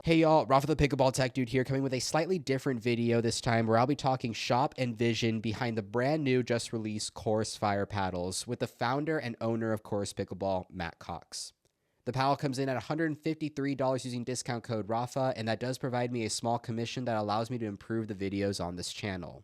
Hey y'all, Rafa the Pickleball Tech Dude here, coming with a slightly different video this time where I'll be talking shop and vision behind the brand new just released Chorus Fire paddles with the founder and owner of Chorus Pickleball, Matt Cox. The paddle comes in at $153 using discount code RAFA, and that does provide me a small commission that allows me to improve the videos on this channel.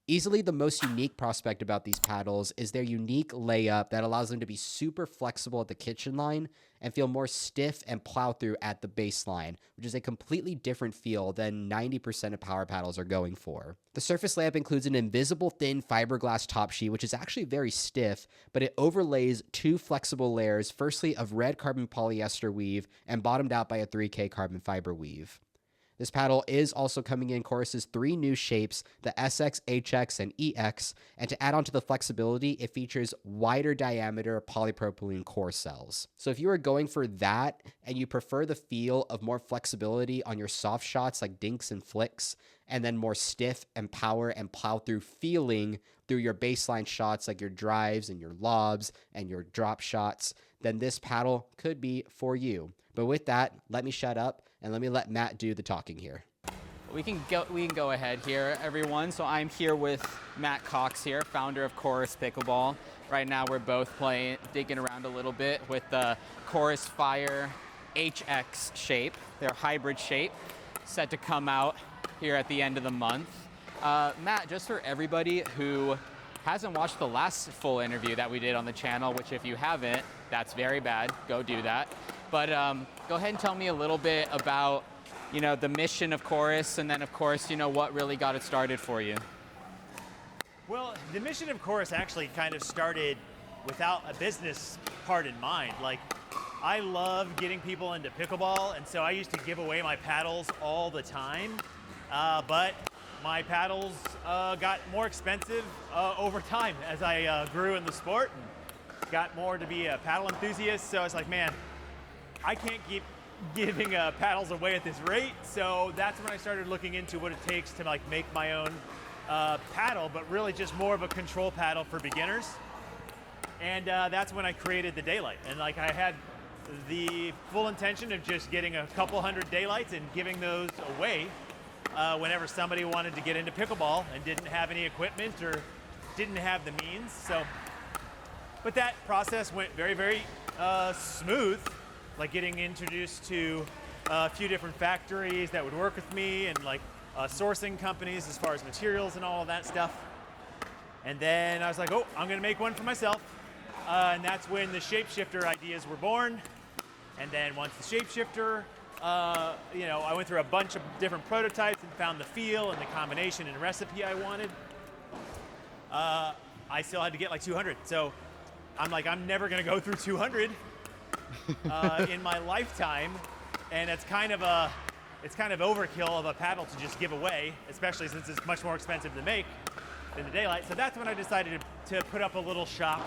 Easily the most unique prospect about these paddles is their unique layup that allows them to be super flexible at the kitchen line and feel more stiff and plow through at the baseline, which is a completely different feel than 90% of power paddles are going for. The surface layup includes an invisible thin fiberglass top sheet, which is actually very stiff, but it overlays two flexible layers, firstly of red carbon polyester weave and bottomed out by a 3K carbon fiber weave. This paddle is also coming in Chorus's three new shapes, the SX, HX, and EX, and to add on to the flexibility, it features wider diameter polypropylene core cells. So if you are going for that and you prefer the feel of more flexibility on your soft shots like dinks and flicks, and then more stiff and power and plow through feeling through your baseline shots like your drives and your lobs and your drop shots, then this paddle could be for you. But with that, let me shut up and let me let Matt do the talking here. We can go ahead here, everyone. So I'm here with Matt Cox here, founder of Chorus Pickleball. Right now we're both digging around a little bit with the Chorus Fire HX shape, their hybrid shape, set to come out here at the end of the month. Matt, just for everybody who hasn't watched the last full interview that we did on the channel, which if you haven't, that's very bad, go do that. But go ahead and tell me a little bit about, the mission of Chorus, and then of course, what really got it started for you. Well, the mission of Chorus actually kind of started without a business part in mind. Like, I love getting people into pickleball, and so I used to give away my paddles all the time. But my paddles got more expensive over time as I grew in the sport and got more to be a paddle enthusiast. So I was like, man, I can't keep giving paddles away at this rate. So that's when I started looking into what it takes to make my own paddle, but really just more of a control paddle for beginners. And that's when I created the Daylight. And I had the full intention of just getting a couple hundred Daylights and giving those away whenever somebody wanted to get into pickleball and didn't have any equipment or didn't have the means. But that process went very, very smooth. Like getting introduced to a few different factories that would work with me and sourcing companies as far as materials and all of that stuff. And then I was like, oh, I'm gonna make one for myself. And that's when the shapeshifter ideas were born. And then once the shapeshifter, I went through a bunch of different prototypes and found the feel and the combination and recipe I wanted. I still had to get 200. So I'm never gonna go through 200. In my lifetime, and it's kind of overkill of a paddle to just give away, especially since it's much more expensive to make than the Daylight. So that's when I decided to put up a little shop,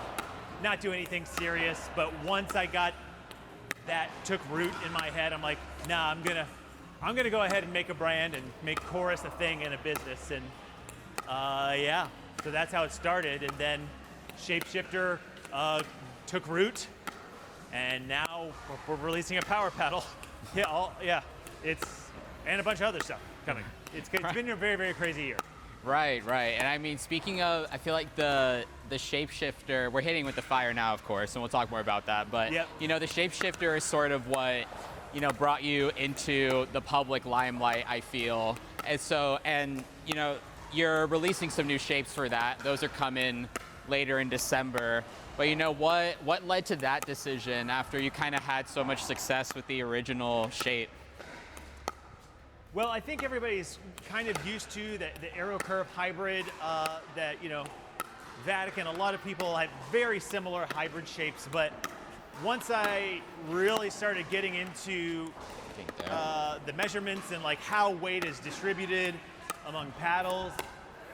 not do anything serious. But once I got that took root in my head, I'm like, nah, I'm gonna go ahead and make a brand and make Chorus a thing and a business. And yeah, so that's how it started. And then Shapeshifter took root. And now we're releasing a power paddle. And a bunch of other stuff coming. It's been a very, very crazy year. Right. And I mean, speaking of, I feel like the shapeshifter, we're hitting with the Fire now, of course, and we'll talk more about that. But yep. The shapeshifter is sort of what brought you into the public limelight, I feel. And you're releasing some new shapes for that. Those are coming later in December. But what led to that decision after you kind of had so much success with the original shape? Well, I think everybody's kind of used to the Aero Curve hybrid that, Vatican, a lot of people have very similar hybrid shapes. But once I really started getting into the measurements and how weight is distributed among paddles,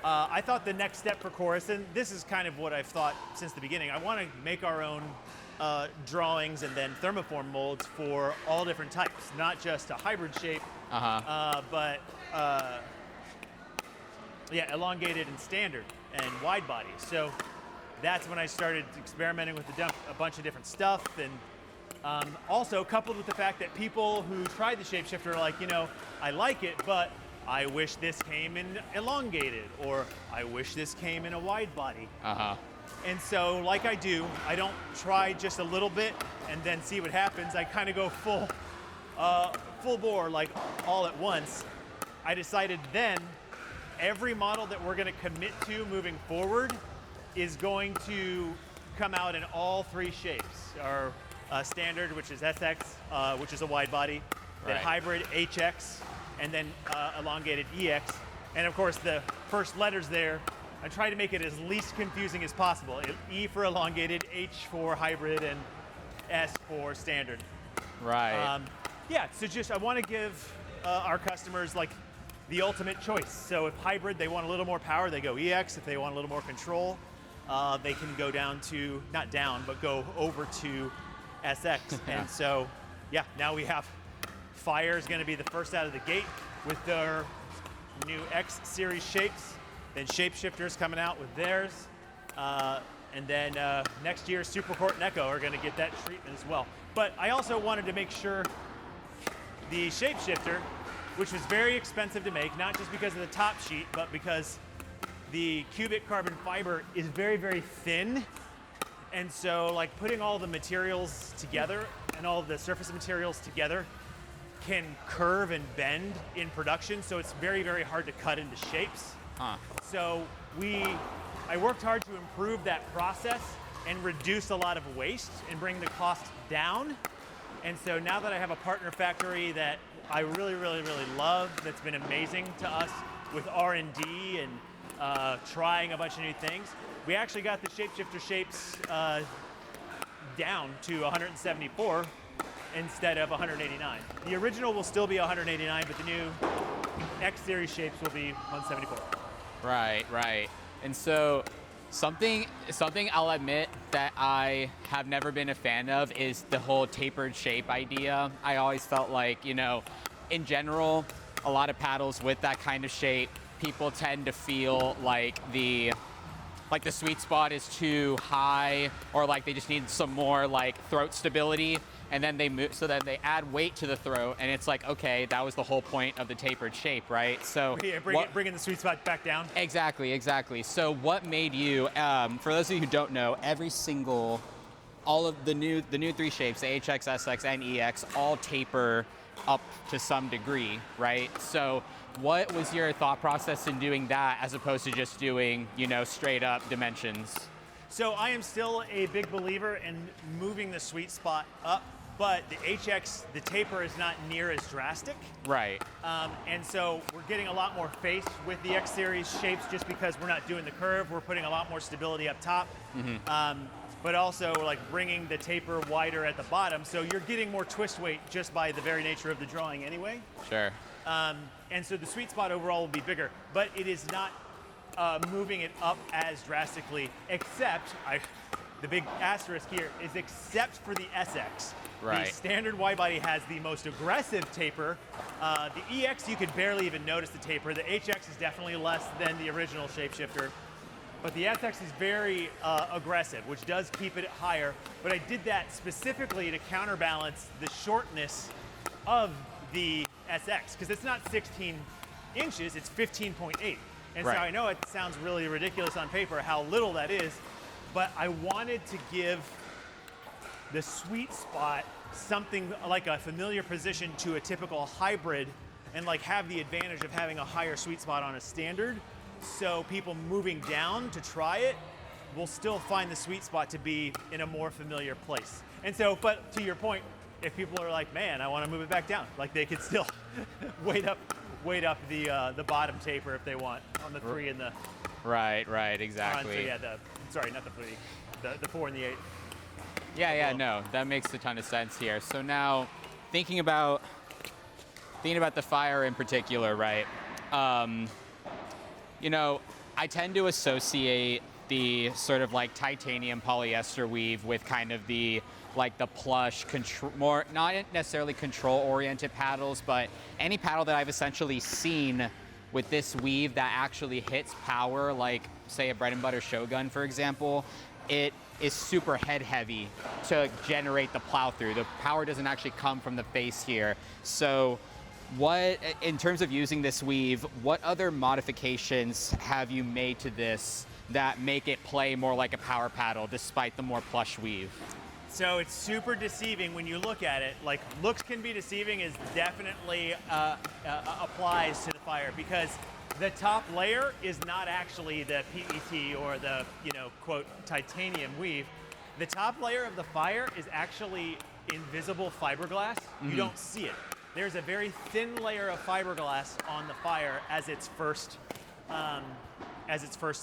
I thought the next step for Chorus, and this is kind of what I've thought since the beginning, I want to make our own drawings and then thermoform molds for all different types, not just a hybrid shape, but elongated and standard and wide body. So that's when I started experimenting with a bunch of different stuff and Also, coupled with the fact that people who tried the shapeshifter are like, I like it, but I wish this came in elongated, or I wish this came in a wide body. And so, like I do, I don't try just a little bit and then see what happens. I kind of go full bore, like all at once. I decided then every model that we're going to commit to moving forward is going to come out in all three shapes. Our standard, which is SX, which is a wide body, then hybrid HX, and then elongated EX. And of course, the first letters there, I try to make it as least confusing as possible. E for elongated, H for hybrid, and S for standard. Right. Yeah, so just I want to give our customers like the ultimate choice. So if hybrid, they want a little more power, they go EX. If they want a little more control, they can go down to, not down, but go over to SX. And so, yeah, now we have Fire is going to be the first out of the gate with their new X series shapes. Then Shapeshifters coming out with theirs. And then next year, Supercourt and Echo are going to get that treatment as well. But I also wanted to make sure the Shapeshifter, which was very expensive to make, not just because of the top sheet, but because the cubic carbon fiber is very, very thin. And so like putting all the materials together and all the surface materials together can curve and bend in production. So it's very, very hard to cut into shapes. So I worked hard to improve that process and reduce a lot of waste and bring the cost down. And so now that I have a partner factory that I really, really, really love, that's been amazing to us with R&D and trying a bunch of new things, we actually got the Shapeshifter shapes down to 174 instead of 189. The original will still be 189, but the new X series shapes will be 174. Right, right. And so something I'll admit that I have never been a fan of is the whole tapered shape idea. I always felt like, in general, a lot of paddles with that kind of shape, people tend to feel like the sweet spot is too high, or like they just need some more like throat stability. And then they add weight to the throat, and it's like, okay, that was the whole point of the tapered shape, right? So yeah, bringing the sweet spot back down. Exactly. So what made you? For those of you who don't know, all of the new three shapes, the HX, SX, and EX, all taper up to some degree, right? So what was your thought process in doing that as opposed to just doing, straight up dimensions? So I am still a big believer in moving the sweet spot up, but the HX, the taper is not near as drastic. Right. And so we're getting a lot more face with the X series shapes just because we're not doing the curve. We're putting a lot more stability up top, but also like bringing the taper wider at the bottom. So you're getting more twist weight just by the very nature of the drawing anyway. Sure. And so the sweet spot overall will be bigger, but it is not moving it up as drastically, except, the big asterisk here is except for the SX. Right. The standard wide body has the most aggressive taper. The EX, you could barely even notice the taper. The HX is definitely less than the original Shapeshifter. But the SX is very aggressive, which does keep it higher. But I did that specifically to counterbalance the shortness of the SX, because it's not 16 inches, it's 15.8. And right. So I know it sounds really ridiculous on paper how little that is, but I wanted to give the sweet spot something like a familiar position to a typical hybrid, and like have the advantage of having a higher sweet spot on a standard, so people moving down to try it will still find the sweet spot to be in a more familiar place. And so, but to your point, if people are like, man, I want to move it back down, like they could still weight up the bottom taper if they want on the 3 and the right, exactly. Sorry, not the 3, the 4 and the 8. Yeah, no, that makes a ton of sense here. So now, thinking about the Fire in particular, right? I tend to associate the sort of like titanium polyester weave with kind of the plush, more not necessarily control-oriented paddles, but any paddle that I've essentially seen with this weave that actually hits power, like say a bread and butter Shogun, for example, it is super head heavy to generate the plow through. The power doesn't actually come from the face here. So what, in terms of using this weave, what other modifications have you made to this that make it play more like a power paddle despite the more plush weave? So it's super deceiving when you look at it. Like, looks can be deceiving is definitely applies to the fire, because the top layer is not actually the PET or the, quote, titanium weave. The top layer of the fire is actually invisible fiberglass. You don't see it. There's a very thin layer of fiberglass on the fire as its first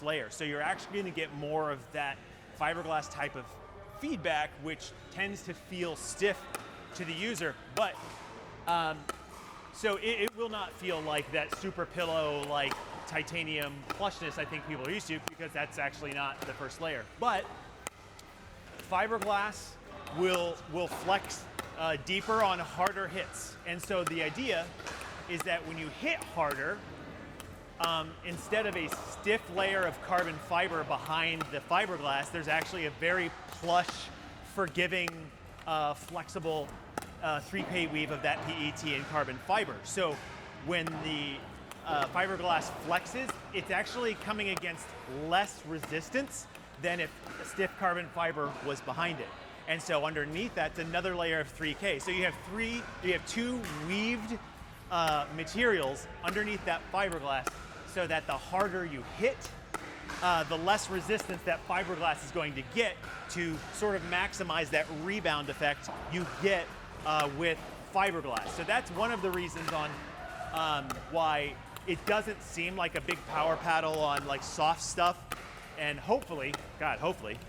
layer. So you're actually going to get more of that fiberglass type of feedback, which tends to feel stiff to the user, but so it will not feel like that super pillow, like titanium plushness I think people are used to, because that's actually not the first layer. But fiberglass will flex deeper on harder hits, and so the idea is that when you hit harder, instead of a stiff layer of carbon fiber behind the fiberglass, there's actually a very plush, forgiving, flexible 3K weave of that PET and carbon fiber. So when the fiberglass flexes, it's actually coming against less resistance than if a stiff carbon fiber was behind it. And so underneath that's another layer of 3K. So you have two weaved materials underneath that fiberglass, so that the harder you hit, the less resistance that fiberglass is going to get to sort of maximize that rebound effect you get with fiberglass. So that's one of the reasons on why it doesn't seem like a big power paddle on like soft stuff. And hopefully,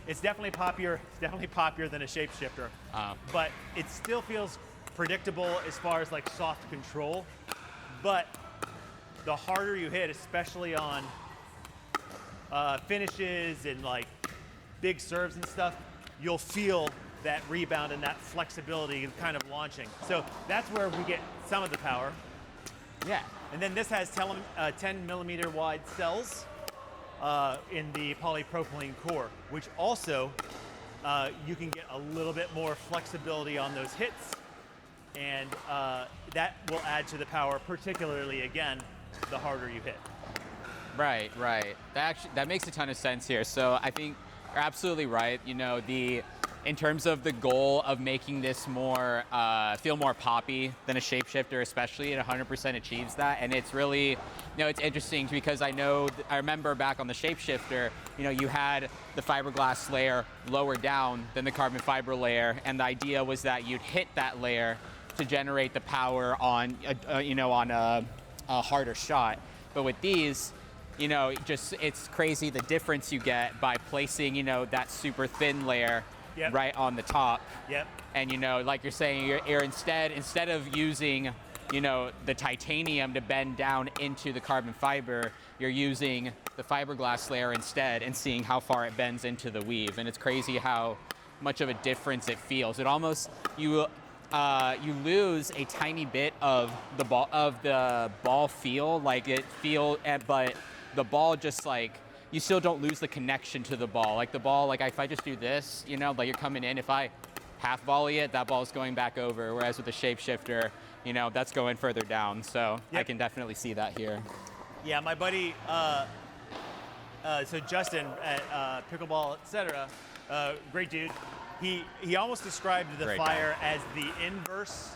it's definitely poppier than a shapeshifter. But it still feels predictable as far as like soft control. But the harder you hit, especially on finishes and like big serves and stuff, you'll feel that rebound and that flexibility kind of launching. So that's where we get some of the power. Yeah. And then this has 10 millimeter wide cells in the polypropylene core, which also you can get a little bit more flexibility on those hits, and that will add to the power, particularly, again, the harder you hit. Right. That makes a ton of sense here. So I think you're absolutely right. In terms of the goal of making this more feel more poppy than a shapeshifter, especially, it 100% achieves that. And it's really, it's interesting because I remember back on the shapeshifter, you had the fiberglass layer lower down than the carbon fiber layer, and the idea was that you'd hit that layer to generate the power on a harder shot. But with these, it's crazy the difference you get by placing, that super thin layer right on the top. Yep. And like you're saying, you're instead of using, the titanium to bend down into the carbon fiber, you're using the fiberglass layer instead and seeing how far it bends into the weave. And it's crazy how much of a difference it feels. It almost you lose a tiny bit of the ball feel, but the ball just like, you still don't lose the connection to the ball. Like the ball, like if I just do this, like you're coming in, if I half volley it, that ball's going back over. Whereas with the shapeshifter, that's going further down. So I can definitely see that here. Yeah, my buddy, so Justin at Pickleball, etc., great dude. He almost described the fire as the inverse.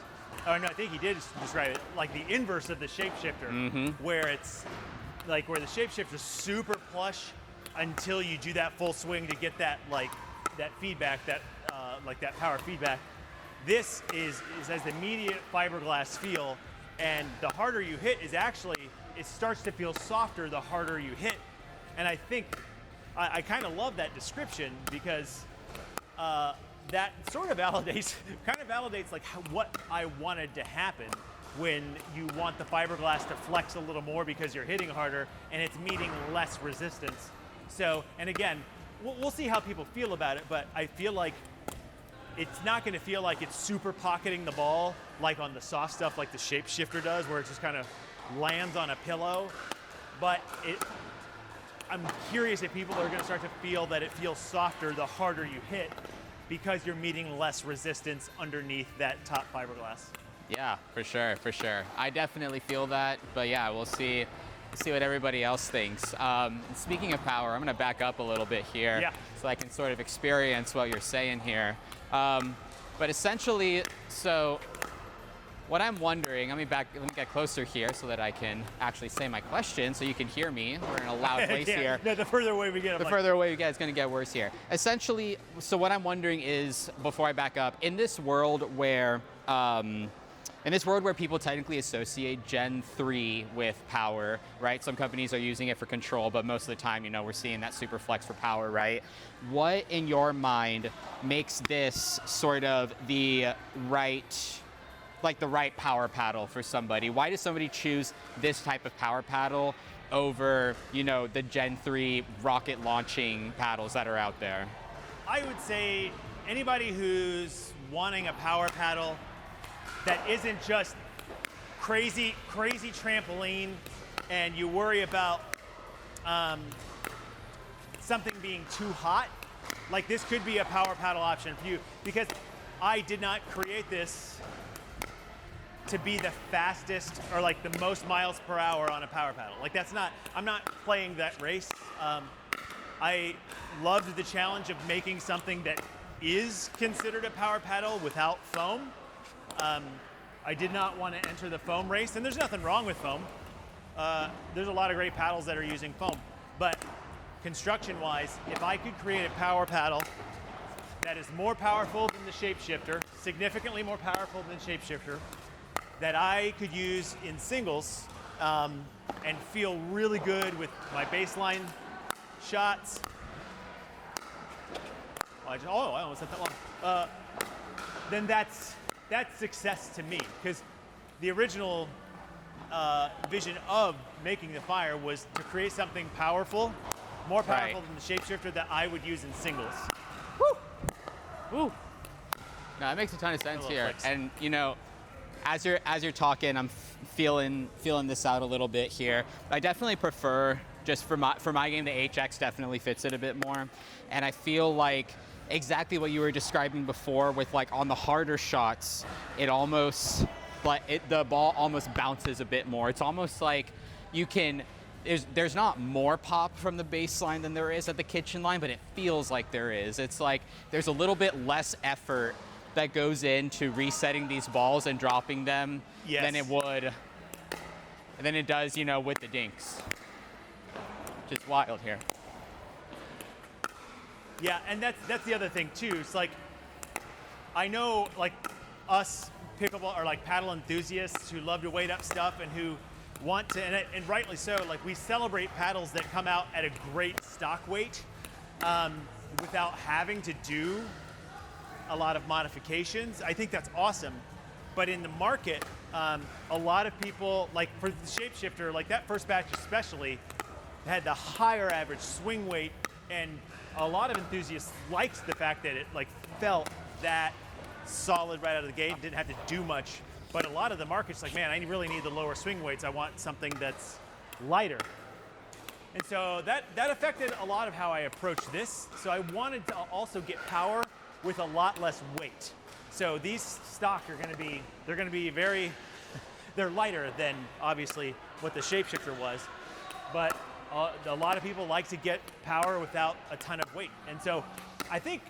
Oh no, I think he did describe it like the inverse of the shapeshifter, where it's like where the shapeshifter's super plush until you do that full swing to get that that feedback, that power feedback. This has the immediate fiberglass feel, and the harder you hit is actually, it starts to feel softer the harder you hit. And I think I kind of love that description, because that sort of validates like what I wanted to happen when you want the fiberglass to flex a little more because you're hitting harder and it's meeting less resistance. So, and again, we'll see how people feel about it, but I feel like it's not going to feel like it's super pocketing the ball like on the soft stuff like the shapeshifter does, where it just kind of lands on a pillow. But I'm curious if people are going to start to feel that it feels softer the harder you hit because you're meeting less resistance underneath that top fiberglass. Yeah, for sure, for sure. I definitely feel that, but yeah, we'll see what everybody else thinks. Speaking of power, I'm going to back up a little bit here so I can sort of experience what you're saying here. But essentially, so what I'm wondering, let me get closer here so that I can actually say my question so you can hear me. We're in a loud place here. No, the further away we get, further away we get, it's going to get worse here. Essentially, so what I'm wondering is, before I back up, in this world where people technically associate Gen 3 with power, right? Some companies are using it for control, but most of the time, we're seeing that super flex for power, right? What, in your mind, makes this sort of the right power paddle for somebody? Why does somebody choose this type of power paddle over, the Gen 3 rocket launching paddles that are out there? I would say anybody who's wanting a power paddle that isn't just crazy trampoline and you worry about something being too hot, like this could be a power paddle option for you, because I did not create this to be the fastest or like the most miles per hour on a power paddle. Like I'm not playing that race. I loved the challenge of making something that is considered a power paddle without foam. I did not want to enter the foam race, and there's nothing wrong with foam. There's a lot of great paddles that are using foam, but construction-wise, if I could create a power paddle that is more powerful than the shapeshifter, significantly more powerful than the shapeshifter, that I could use in singles and feel really good with my baseline shots. I almost said that long. Then that's success to me, because the original vision of making the Fire was to create something powerful, more powerful than the shapeshifter that I would use in singles. Woo! Woo! No, that makes a ton of sense here. Flex. And as you're talking, I'm feeling this out a little bit here. I definitely prefer, just for my game, the HX definitely fits it a bit more. And I feel like exactly what you were describing before with on the harder shots, it almost the ball almost bounces a bit more. It's almost like there's not more pop from the baseline than there is at the kitchen line, but it feels like there is. It's like there's a little bit less effort that goes into resetting these balls and dropping them than it does, with the dinks. Just wild here. Yeah, and that's the other thing too. It's like, I know us pickleball or paddle enthusiasts who love to weight up stuff and who want to, and rightly so, we celebrate paddles that come out at a great stock weight without having to do a lot of modifications. I think that's awesome. But in the market, a lot of people, for the shapeshifter, that first batch especially, had the higher average swing weight, and a lot of enthusiasts liked the fact that it felt that solid right out of the gate, didn't have to do much. But a lot of the market's man, I really need the lower swing weights. I want something that's lighter. And so that affected a lot of how I approached this. So I wanted to also get power with a lot less weight. So these stock are they're going to be very, they're lighter than obviously what the shapeshifter was. But a lot of people like to get power without a ton of weight. And so I think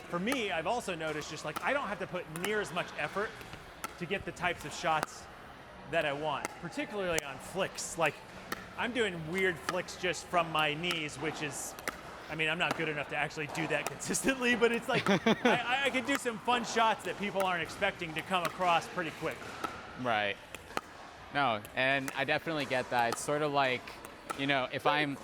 for me, I've also noticed just I don't have to put near as much effort to get the types of shots that I want, particularly on flicks. I'm doing weird flicks just from my knees, which is, I'm not good enough to actually do that consistently, but it's I can do some fun shots that people aren't expecting to come across pretty quick. Right. No, and I definitely get that. It's sort of if I'm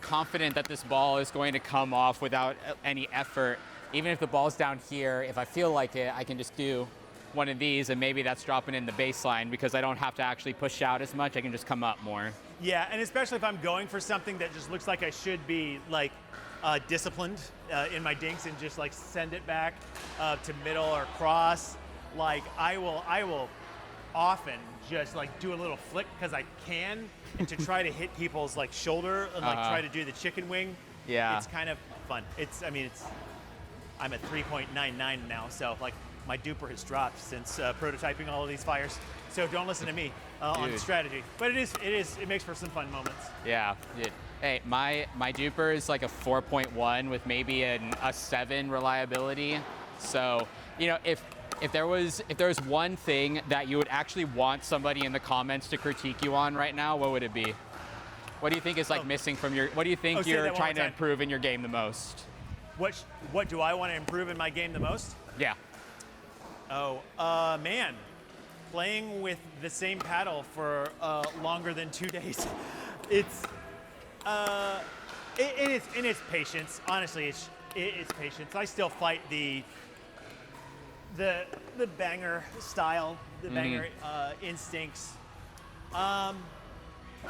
confident that this ball is going to come off without any effort, even if the ball's down here, if I feel like it, I can just do one of these, and maybe that's dropping in the baseline because I don't have to actually push out as much. I can just come up more. Yeah, and especially if I'm going for something that just looks like I should be disciplined in my dinks and just send it back to middle or cross. I will often just like do a little flick because I can, and to try to hit people's like shoulder and like try to do the chicken wing. Yeah. It's kind of fun. I'm at 3.99 now, so like my duper has dropped since prototyping all of these fires. So don't listen to me on strategy. But it makes for some fun moments. Yeah. Hey, my duper is like a 4.1 with maybe a 7 reliability. So, you know, if there was one thing that you would actually want somebody in the comments to critique you on right now, what would it be? What do you think is like missing from your? What do you think you're trying to improve in your game the most? What do I want to improve in my game the most? Yeah. Oh, man, playing with the same paddle for longer than 2 days. It's patience. Honestly, it's patience. I still fight the banger style, the banger instincts.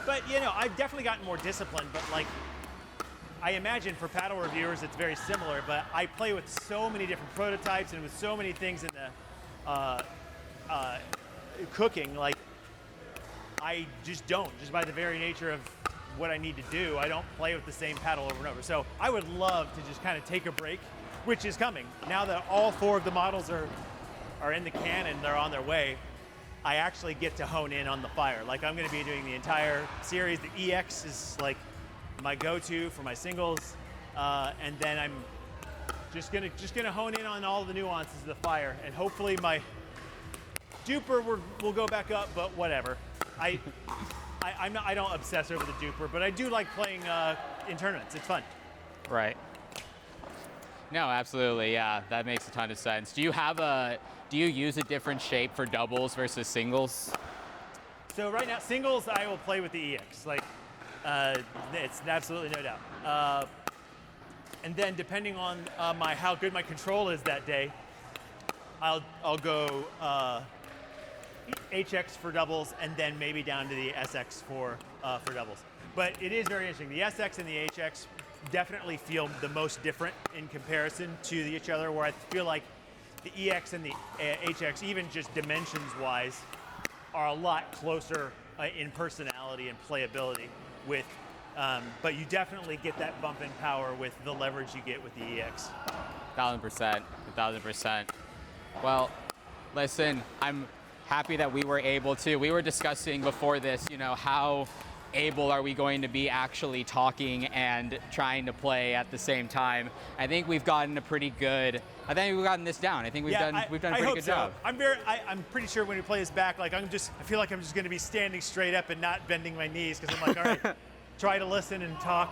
But you know, I've definitely gotten more disciplined. But like, I imagine for paddle reviewers, it's very similar. But I play with so many different prototypes and with so many things in the cooking. Like, I just don't. Just by the very nature of what I need to do, I don't play with the same paddle over and over. So I would love to just kind of take a break, which is coming. Now that all 4 of the models are in the can and they're on their way, I actually get to hone in on the fire. Like, I'm going to be doing the entire series. The EX is like my go-to for my singles, and then I'm just gonna hone in on all the nuances of the fire, and hopefully my duper will go back up. But whatever. I don't obsess over the duper, but I do like playing in tournaments. It's fun. Right. No, absolutely. Yeah, that makes a ton of sense. Do you use a different shape for doubles versus singles? So right now, singles, I will play with the EX. Like, it's absolutely no doubt. And then depending on how good my control is that day, I'll go HX for doubles, and then maybe down to the SX for doubles. But it is very interesting. The SX and the HX definitely feel the most different in comparison to each other, where I feel like the EX and the HX, even just dimensions-wise, are a lot closer in personality and playability with, but you definitely get that bump in power with the leverage you get with the EX. 1,000%. Well, listen, I'm happy that we were discussing before this, you know, how able are we going to be actually talking and trying to play at the same time. I think we've gotten this down. I think we've done a pretty good job. I'm pretty sure when we play this back, like I feel like I'm just going to be standing straight up and not bending my knees, because I'm like, all right, try to listen and talk.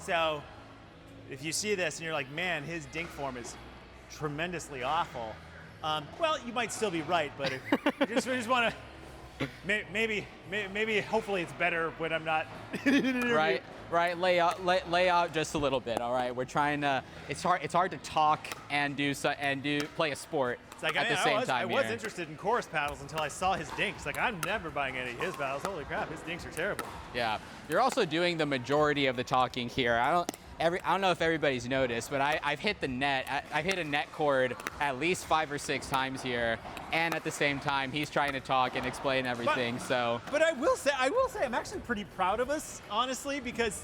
So if you see this and you're like, man, his dink form is tremendously awful. Well, you might still be right, but if you just want to. Maybe, hopefully it's better when I'm not. Right. Lay out just a little bit. All right. We're trying to. It's hard to talk and play a sport at the same time. I was interested in Chorus paddles until I saw his dinks. Like, I'm never buying any of his paddles. Holy crap, his dinks are terrible. Yeah. You're also doing the majority of the talking here. I don't know if everybody's noticed, but I've hit the net. I've hit a net cord at least 5 or 6 times here, and at the same time, he's trying to talk and explain everything. But I will say, I'm actually pretty proud of us, honestly, because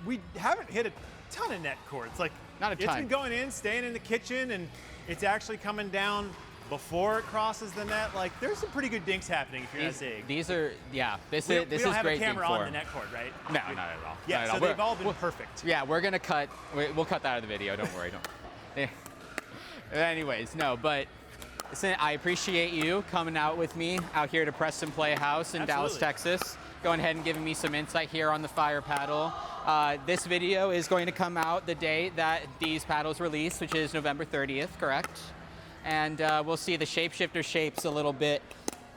we haven't hit a ton of net cords. Like, not a ton. It's been going in, staying in the kitchen, and it's actually coming down before it crosses the net. Like, there's some pretty good dinks happening if you're not seeing. These are, yeah. This is great. We don't have a camera on the net cord, right? No, not at all. Yeah, not so at all. they've all been perfect. Yeah, we're gonna cut. We'll cut that out of the video. Don't worry. Don't. Anyways, no, but listen, I appreciate you coming out with me out here to Preston Playhouse in Dallas, Texas. Going ahead and giving me some insight here on the fire paddle. This video is going to come out the day that these paddles release, which is November 30th, correct? And we'll see the shapeshifter shapes a little bit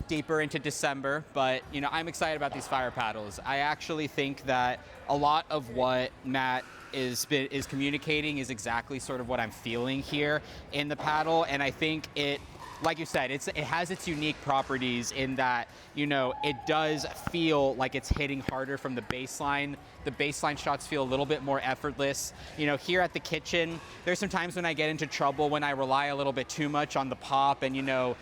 deeper into December, but you know, I'm excited about these fire paddles. I actually think that a lot of what Matt is communicating is exactly sort of what I'm feeling here in the paddle, and I think it like you said, it has its unique properties in that, you know, it does feel like it's hitting harder from the baseline. The baseline shots feel a little bit more effortless. You know, here at the kitchen, there's some times when I get into trouble when I rely a little bit too much on the pop, and, you know,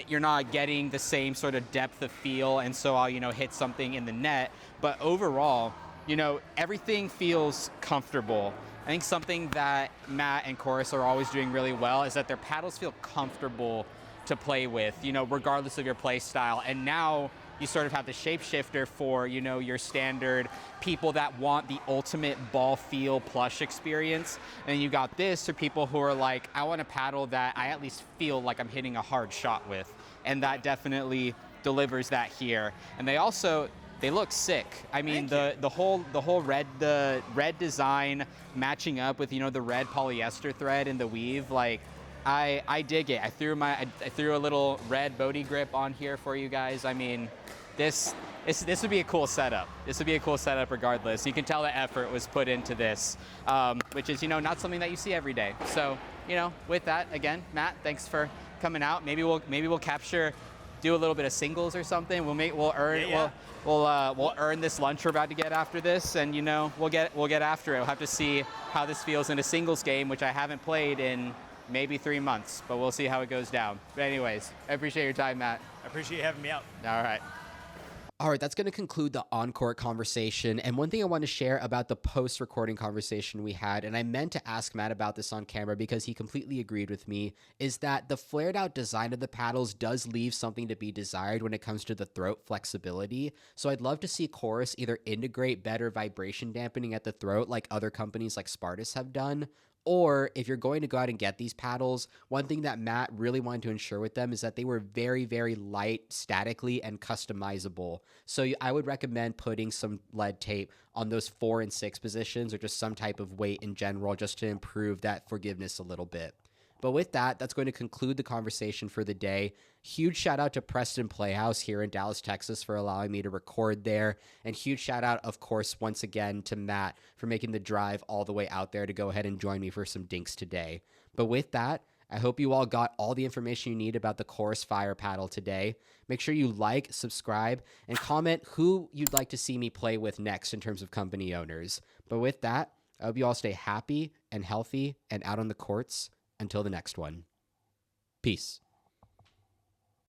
you're not getting the same sort of depth of feel, and so I'll, you know, hit something in the net. But overall, you know, everything feels comfortable. I think something that Matt and Chorus are always doing really well is that their paddles feel comfortable to play with, you know, regardless of your play style. And now you sort of have the shapeshifter for, you know, your standard people that want the ultimate ball feel plush experience. And you got this for people who are like, I want a paddle that I at least feel like I'm hitting a hard shot with. And that definitely delivers that here. And they look sick. I mean, the whole red design matching up with, you know, the red polyester thread in the weave, like, I dig it. I threw a little red Bodhi grip on here for you guys. I mean, this would be a cool setup. This would be a cool setup regardless. You can tell the effort was put into this, which is, you know, not something that you see every day. So, you know, with that, again, Matt, thanks for coming out. Maybe we'll do a little bit of singles or something. We'll earn this lunch we're about to get after this, and, you know, we'll get after it. We'll have to see how this feels in a singles game, which I haven't played in maybe 3 months, but we'll see how it goes down. But anyways, I appreciate your time, Matt. I appreciate you having me out. All right. All right, that's going to conclude the on-court conversation. And one thing I want to share about the post-recording conversation we had, and I meant to ask Matt about this on camera because he completely agreed with me, is that the flared-out design of the paddles does leave something to be desired when it comes to the throat flexibility. So I'd love to see Chorus either integrate better vibration dampening at the throat like other companies like Spartus have done, or if you're going to go out and get these paddles, one thing that Matt really wanted to ensure with them is that they were very, very light statically and customizable. So I would recommend putting some lead tape on those 4 and 6 positions, or just some type of weight in general, just to improve that forgiveness a little bit. But with that, that's going to conclude the conversation for the day. Huge shout out to Preston Playhouse here in Dallas, Texas for allowing me to record there. And huge shout out, of course, once again to Matt for making the drive all the way out there to go ahead and join me for some dinks today. But with that, I hope you all got all the information you need about the Chorus Fire paddle today. Make sure you like, subscribe, and comment who you'd like to see me play with next in terms of company owners. But with that, I hope you all stay happy and healthy and out on the courts. Until the next one. Peace.